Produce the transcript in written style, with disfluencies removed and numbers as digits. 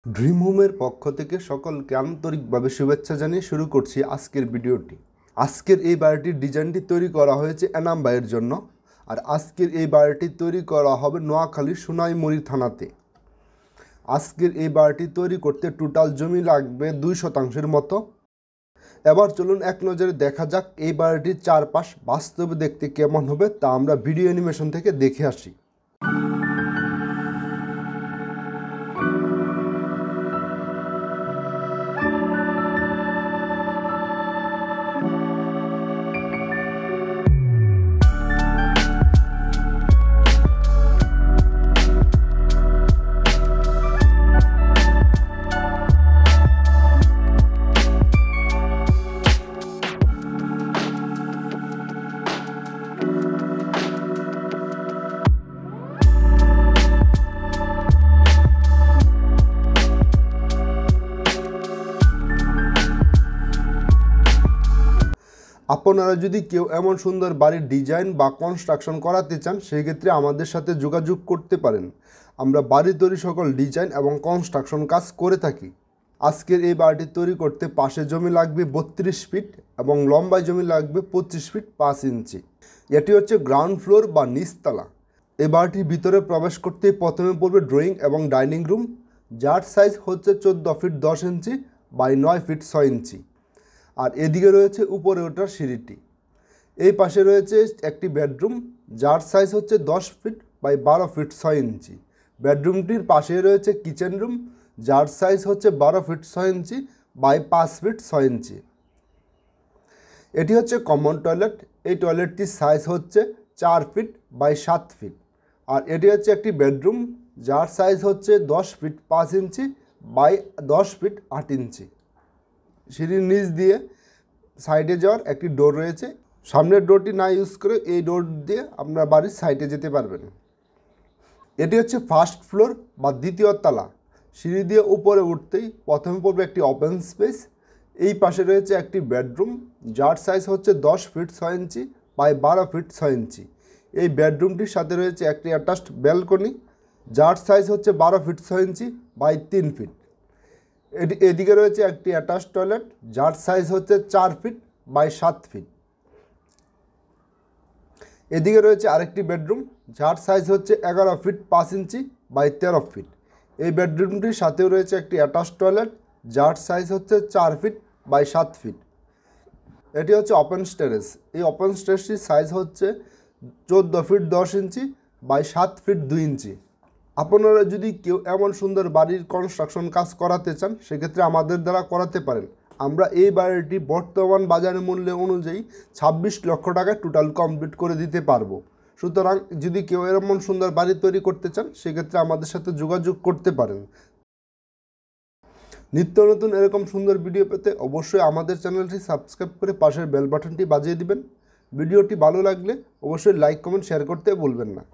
Dream হোমের পক্ষ থেকে সকলকে আন্তরিকভাবে শুভেচ্ছা জানিয়ে শুরু করছি আজকের ভিডিওটি। আজকের এই বাড়িটির ডিজাইনটি তৈরি করা হয়েছে এনাম ভাইয়ের জন্য। আর আজকের এই বাড়িটি তৈরি করা হবে নোয়াখালীর সোনাইমুড়ি থানাতে। আজকের এই বাড়িটি তৈরি করতে টোটাল জমি লাগবে 2 শতাংশের মতো। এবার চলুন এক নজরে দেখা যাক এই বাড়িটির চারপাশ বাস্তবে দেখতে কেমন হবে তা আমরা ভিডিও অ্যানিমেশন থেকে দেখে আসি। আপনারা যদি কেউ এমন সুন্দর বাড়ির ডিজাইন বা কনস্ট্রাকশন করাতে চান সেই ক্ষেত্রে আমাদের সাথে যোগাযোগ করতে পারেন। আমরা বাড়ি তৈরি সকল ডিজাইন এবং কনস্ট্রাকশন কাজ করে থাকি। আজকের এই বাড়িটি তৈরি করতে পাশে জমি লাগবে 32 ফিট এবং লম্বায় জমি লাগবে 25 ফিট 5 ইঞ্চি। এটি হচ্ছে গ্রাউন্ড ফ্লোর বা নিচতলা। এই বাড়িটির ভিতরে প্রবেশ করতে প্রথমে পড়বে ড্রয়িং এবং ডাইনিং রুম, যার সাইজ হচ্ছে 14 ফিট 10 ইঞ্চি বাই 9 ফিট 6 ইঞ্চি। আর এদিকে রয়েছে উপরে ওঠার সিঁড়িটি। এই পাশে রয়েছে একটি বেডরুম, যার সাইজ হচ্ছে 10 ফিট বাই 12 ফিট 6 ইঞ্চি। বেডরুমটির পাশে রয়েছে কিচেন রুম, যার সাইজ হচ্ছে 12 ফিট 6 ইঞ্চি বাই 5 ফিট 6 ইঞ্চি। এটি হচ্ছে কমন টয়লেট। এই টয়লেটটির সাইজ হচ্ছে 4 ফিট বাই 7 ফিট। আর এটি হচ্ছে একটি বেডরুম, যার সাইজ হচ্ছে 10 ফিট 5 ইঞ্চি বাই 10 ফিট 8 ইঞ্চি। সিঁড়ির নিচ দিয়ে সাইডে যাওয়ার একটি ডোর রয়েছে। সামনের ডোরটি না ইউজ করে এই ডোর দিয়ে আপনার বাড়ির সাইডে যেতে পারবেন। এটি হচ্ছে ফার্স্ট ফ্লোর বা দ্বিতীয় তলা। সিঁড়ি দিয়ে উপরে উঠতেই প্রথমে পড়বে একটি ওপেন স্পেস। এই পাশে রয়েছে একটি বেডরুম, যার সাইজ হচ্ছে 10 ফিট 6 ইঞ্চি বাই 12 ফিট 6 ইঞ্চি। এই বেডরুমটির সাথে রয়েছে একটি অ্যাটাচড ব্যালকনি, যার সাইজ হচ্ছে 12 ফিট 6 ইঞ্চি বাই 3 ফিট। এদিকে রয়েছে একটি অ্যাটাচ টয়লেট, যার সাইজ হচ্ছে 4 ফিট বাই 7 ফিট। এদিকে রয়েছে আরেকটি বেডরুম, যার সাইজ হচ্ছে 11 ফিট 5 ইঞ্চি বাই 13 ফিট। এই বেডরুমটির সাথেও রয়েছে একটি অ্যাটাচ টয়লেট, যার সাইজ হচ্ছে 4 ফিট বাই 7 ফিট। এটি হচ্ছে ওপেন স্টেরেজ। এই ওপেন স্টেরেজটির সাইজ হচ্ছে 14 ফিট 10 ইঞ্চি বাই 7 ফিট 2 ইঞ্চি। আপনারা যদি কেউ এমন সুন্দর বাড়ির কনস্ট্রাকশন কাজ করাতে চান সেক্ষেত্রে আমাদের দ্বারা করাতে পারেন। আমরা এই বাড়িটি বর্তমান বাজারের মূল্য অনুযায়ী 26 লক্ষ টাকায় টোটাল কমপ্লিট করে দিতে পারবো। সুতরাং যদি কেউ এমন সুন্দর বাড়ি তৈরি করতে চান সেক্ষেত্রে আমাদের সাথে যোগাযোগ করতে পারেন। নিত্য নতুন এরকম সুন্দর ভিডিও পেতে অবশ্যই আমাদের চ্যানেলটি সাবস্ক্রাইব করে পাশের বেল বাটনটি বাজিয়ে দিবেন। ভিডিওটি ভালো লাগলে অবশ্যই লাইক কমেন্ট শেয়ার করতে ভুলবেন না।